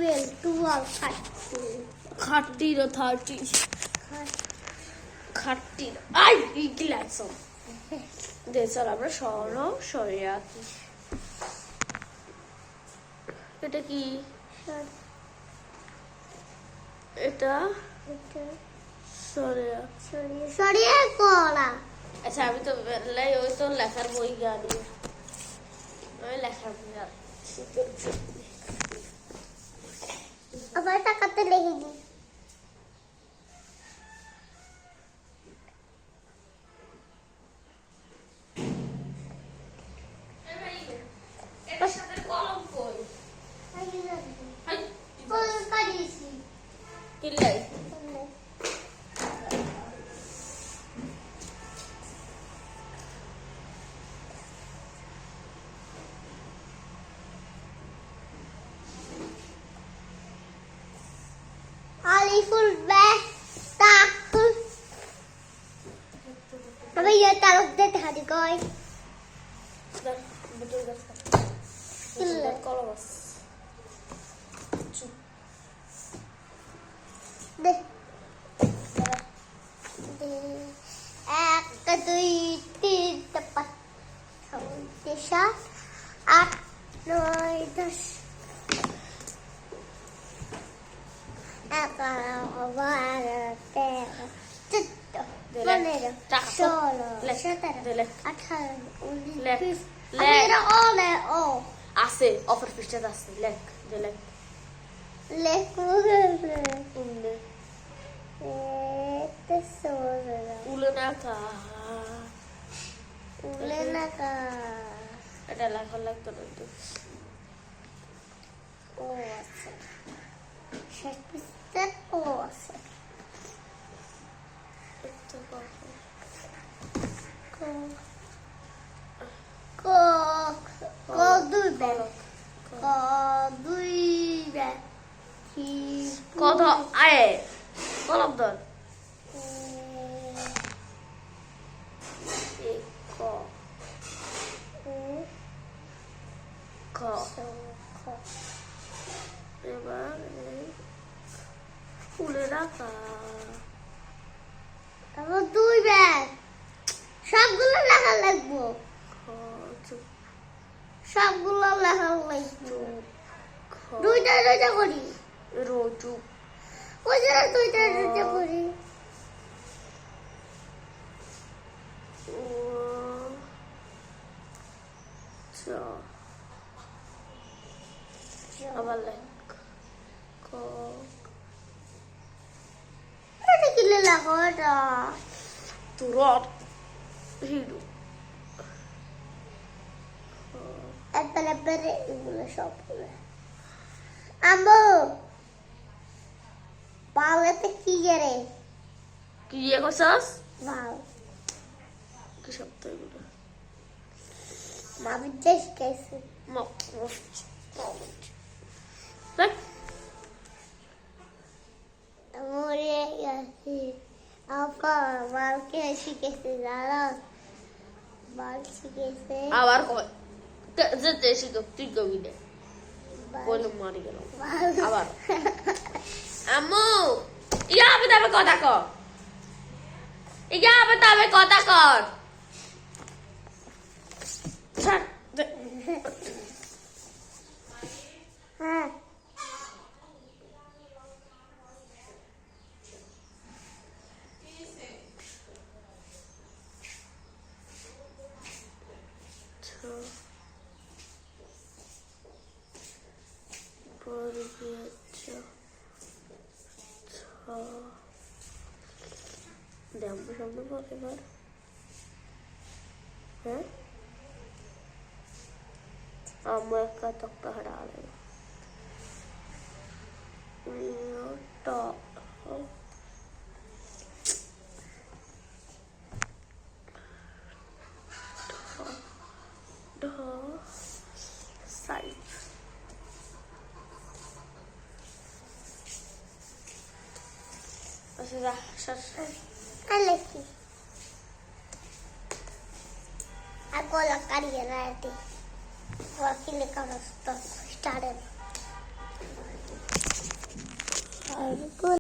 12 30 or 30. 30. Ay, glaso. Desa আমরা সরো সরে আঁকি। এটা কি? এটা সরে সরিয়ে করা। আচ্ছা আমি তো ওই তো লেখার বই জানি, ওই লেখার বই আবার টাকাতে লিখে দিই। কলম কই? কলম কাটিয়েছি। কিলাই Aliful be takul. Tapi ya taruh deh tadi guys. betul guys. Gila. Kalau mas Deh. Deh. Kedui di tempat. Desa. At noidas. আছে অফার পৃষ্ঠা আছে লেখ যে লেখ এটা লেখা লাগতো না একটু কত আয় কলম ধর ক এবার ফুলের আকার তারপর 2 ব্যাগ সবগুলো লেখা লাগবো সবগুলো লেখা লাগবো দুইটা করি রোজু ওই যে দুইটা করি আবার লেখ এটা কি লেখা এটা তুরত হিরো একবারে এগুলো সবগুলো আম্মু পালেতে কি রে কি ইয়ে করছস বাল কি শব্দ এগুলো মামি দেশ কেসে দেখ মরে গেছি আপা বালকে শিখেছে জানো বাল শিখেছে আবার কয় যেতে শিখো তুই কবি না বলে মারি গেল আবার আম্মু ইয়া হবে তবে কথা কর ইয়া হবে তবে কথা কর হ্যাঁ দেখবো শব্দ বল এবার হ্যাঁ আমার একটা তক্তা হারালে side Aleki. Aku la carriera de ti. Aquí le cago esto. Estaré. আর